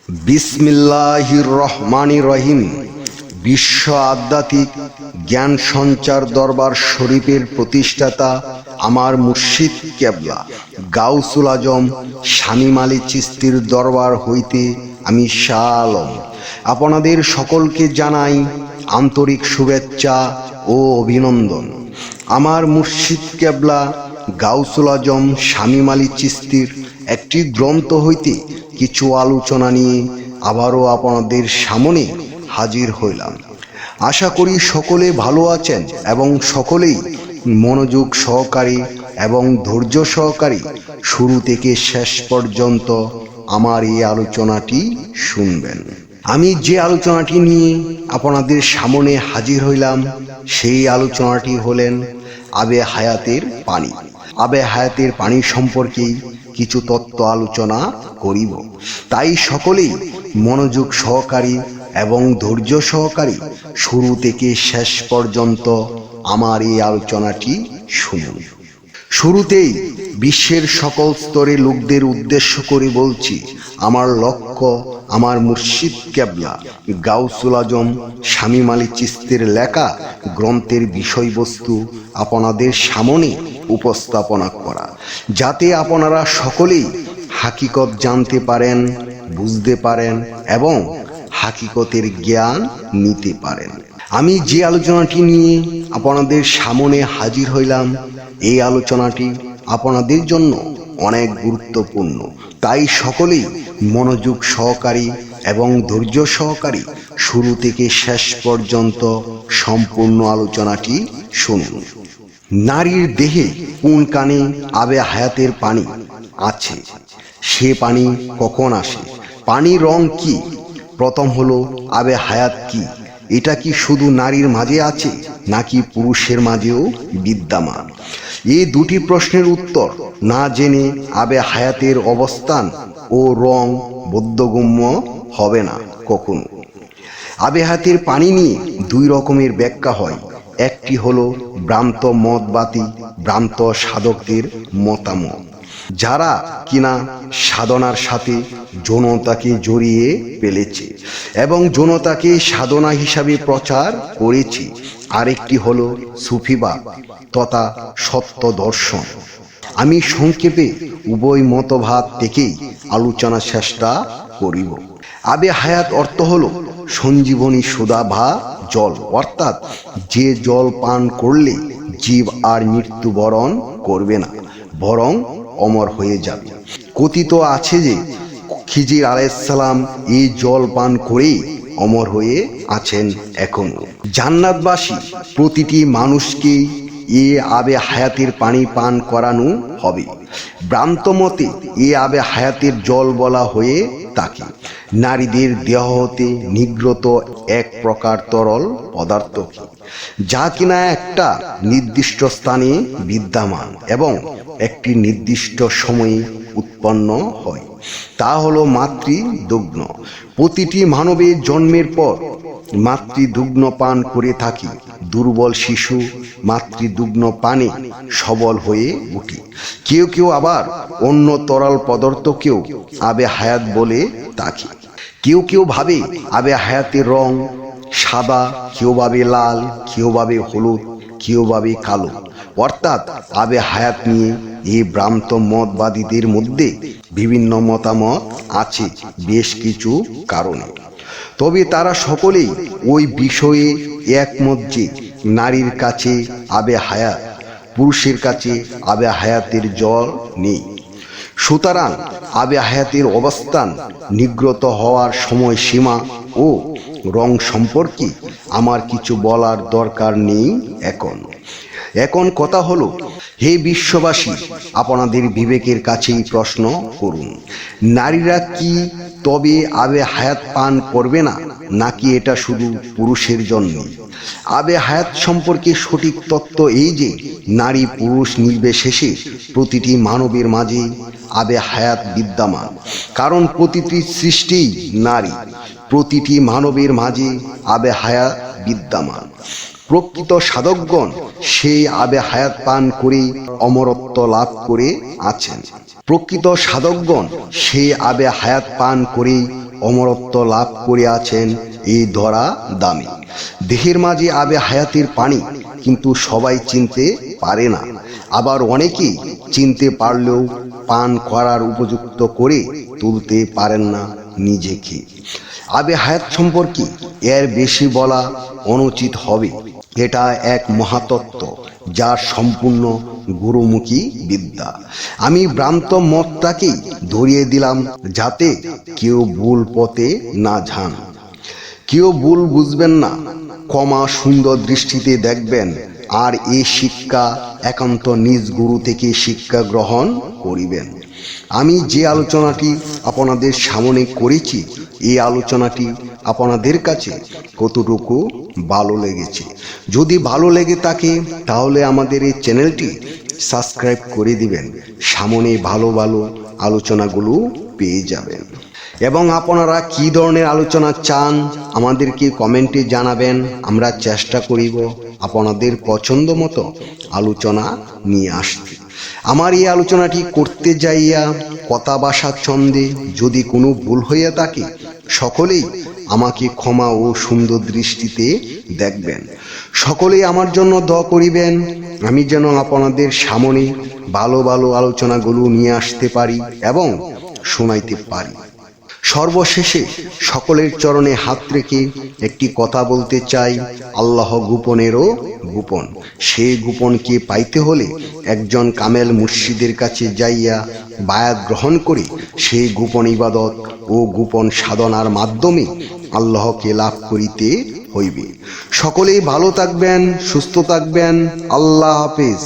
বিসমিল্লাহির রহমানির রহিম। বিশ্ব আধ্যাত্মিক জ্ঞান সঞ্চার দরবার শরীফের প্রতিষ্ঠাতা আমার মুর্শিদ কেবলা গাউসুল আজম শামীম আলী চিশতির দরবার হইতে আমি শাহ আলম আপনাদের সকলকে জানাই আন্তরিক শুভেচ্ছা ও অভিনন্দন। আমার মুর্শিদ কেবলা গাউসুল আজম শামীম আলী চিশতির একটি গ্রন্থ হইতে কিছু আলোচনা নিয়ে আবারও আপনাদের সামনে হাজির হইলাম। আশা করি সকলে ভালো আছেন এবং সকলেই মনোযোগ সহকারী এবং ধৈর্য সহকারী শুরু থেকে শেষ পর্যন্ত আমার এই আলোচনাটি শুনবেন। আমি যে আলোচনাটি নিয়ে আপনাদের সামনে হাজির হইলাম সেই আলোচনাটি হলেন আবে হায়াতের পানি। আবে হায়াতের পানি সম্পর্কেই কিছু তত্ত্ব আলোচনা করিব, তাই সকলেই মনোযোগ সহকারী এবং ধৈর্য সহকারী শুরু থেকে শেষ পর্যন্ত আমার এই আলোচনাটি শুনুন। শুরুতেই বিশ্বের সকল স্তরে লোকদের উদ্দেশ্য করে বলছি, আমার লক্ষ্য আমার মুর্শিদ কেবলা গাউসুল আজম শামীম আলী চিশতির লেখা গ্রন্থের বিষয়বস্তু আপনাদের সামনে উপস্থাপনা করা, যাতে আপনারা সকলেই হাকিকত জানতে পারেন, বুঝতে পারেন এবং হাকিকতের জ্ঞান নিতে পারেন। আমি যে আলোচনাটি নিয়ে আপনাদের সামনে হাজির হইলাম এই আলোচনাটি আপনাদের জন্য অনেক গুরুত্বপূর্ণ, তাই সকলেই মনোযোগ সহকারী এবং ধৈর্য সহকারী শুরু থেকে শেষ পর্যন্ত সম্পূর্ণ আলোচনাটি শুনুন। নারীর দেহে কোন কানে আবে হায়াতের পানি আছে? সে পানি কখন আসে? পানির রং কি? প্রথম হলো আবে হায়াত কি? এটা কি শুধু নারীর মাঝে আছে নাকি পুরুষের মাঝেও বিদ্যমান? এই দুটি প্রশ্নের উত্তর না জেনে আবে হায়াতের অবস্থান ও রং বোধগম্য হবে না কখনো। আবে হায়াতের পানি নিয়ে দুই রকমের ব্যাখ্যা হয়। একটি হলো ভ্রান্ত মতবাদী, ভ্রান্ত সাধকদের মতামত, যারা কিনা সাধনার সাথে যৌনতাকে জড়িয়ে ফেলেছে এবং যৌনতাকে সাধনা হিসাবে প্রচার করেছে। আরেকটি হলো সুফিবাদ তথা সত্য দর্শন। আমি সংক্ষেপে উভয় মতবাদ থেকেই আলোচনার চেষ্টা করিব। আবে হায়াত অর্থ হলো সঞ্জীবনী সুধা বা জল, অর্থাৎ যে জল পান করলে জীব আর মৃত্যুবরণ করবে না, বরং অমর হয়ে যাবে। কথিত আছে যে খিজির আলাইহিস সালাম এই জল পান করেই অমর হয়ে আছেন এখনো। জান্নাতবাসী প্রতিটি মানুষকে এ আবে হায়াতের পানি পান করানো হবে। ভ্রান্ত মতে এ আবে হায়াতের জল বলা হয়ে থাকে নারীদের দেহ হতে নির্গত এক প্রকার তরল পদার্থকে, যা কিনা একটা নির্দিষ্ট স্থানে বিদ্যমান এবং একটি নির্দিষ্ট সময়ে উৎপন্ন হয়। তা হলো মাতৃদুগ্ন। প্রতিটি মানবের জন্মের পর মাতৃদুগ্ন পান করে থাকে। দুর্বল শিশু মাতৃদুগ্ন পানে সবল হয়ে ওঠে। কেউ কেউ আবার অন্য তরল পদার্থকেও আবে হায়াত বলে থাকে। কেউ কেউ ভাবে আবে হায়াতের রং সাদা, কেউ ভাবে লাল, কেউ ভাবে হলুদ, কেউ ভাবে কালো। অর্থাৎ আবে হায়াত নিয়ে এই ভ্রান্ত মতবাদীদের মধ্যে বিভিন্ন মতামত আছে বেশ কিছু কারণে। তবে তারা সকলেই ওই বিষয়ে একমত যে নারীর কাছে আবে হায়াত, পুরুষের কাছে আবে হায়াতের জল নেই। সুতরাং আবে হায়াতের অবস্থান, নির্গত হওয়ার সময়সীমা ও রং সম্পর্কে আমার কিছু বলার দরকার নেই। এখন কথা হলো, হে বিশ্ববাসী, আপনাদের বিবেকের কাছেই প্রশ্ন করুন, নারীরা কি তবে আবে হায়াত পান করবে না, নাকি এটা শুধু পুরুষের জন্য? আবে হায়াত সম্পর্কে সঠিক তত্ত্ব এই যে নারী পুরুষ নির্বিশেষে প্রতিটি মানবের মাঝে আবে হায়াত বিদ্যমান, কারণ প্রতিটি সৃষ্টিই নারী। প্রতিটি মানবের মাঝে আবে হায়াত বিদ্যমান। প্রকৃত সাধকগণ সেই আবে হায়াত পান করে অমরত্ব লাভ করে আছেন। প্রকৃত সাধকগণ সেই আবে হায়াত পান করেই অমরত্ব লাভ করিয়াছেন এই ধরা দামে। দেহের মাঝে আবে হায়াতের পানি, কিন্তু সবাই চিনতে পারে না। আবার অনেকেই চিনতে পারলেও পান করার উপযুক্ত করে তুলতে পারেন না নিজেকে। আবে হায়াত সম্পর্কে এর বেশি বলা অনুচিত হবে। এটা এক মহাতত্ত্ব, যার সম্পূর্ণ গুরুমুখী বিদ্যা। আমি ভ্রান্ত মতটাকেই ধরিয়ে দিলাম, যাতে কেউ ভুল পথে না যান। কেউ ভুল বুঝবেন না, সুন্দর দৃষ্টিতে দেখবেন। আর এই শিক্ষা একান্ত নিজ গুরু থেকে শিক্ষা গ্রহণ করিবেন। আমি যে আলোচনাটি আপনাদের সামনে করেছি, এই আলোচনাটি আপনাদের কাছে কতটুকু ভালো লেগেছে। যদি ভালো লেগে থাকে তাহলে আমাদের এই চ্যানেলটি সাবস্ক্রাইব করে দিবেন। সামনে ভালো ভালো আলোচনাগুলো পেয়ে যাবেন। এবং আপনারা কি ধরনের আলোচনা চান আমাদেরকে কমেন্টে জানাবেন। আমরা চেষ্টা করিব আপনাদের পছন্দ মতো আলোচনা নিয়ে আসতে। আমার এই আলোচনাটি করতে যাইয়া কথা ভাষা ছন্দে যদি কোনো ভুল হইয়া থাকে, সকলেই আমাকে ক্ষমা ও সুন্দর দৃষ্টিতে দেখবেন। সকলেই আমার জন্য দোয়া করিবেন, আমি যেন আপনাদের সামনে ভালো ভালো আলোচনাগুলো নিয়ে আসতে পারি এবং শোনাইতে পারি। সর্বশেষে সকলের চরণে হাত রেখে একটি কথা বলতে চাই, আল্লাহ গোপনেরও গোপন। সেই গোপনকে পাইতে হলে একজন কামেল মুর্শিদের কাছে যাইয়া বায়াত গ্রহণ করে সেই গোপন ইবাদত ও গোপন সাধনার মাধ্যমে আল্লাহকে লাভ করিতে হইবে। সকলেই ভালো থাকবেন, সুস্থ থাকবেন। আল্লাহ হাফেজ।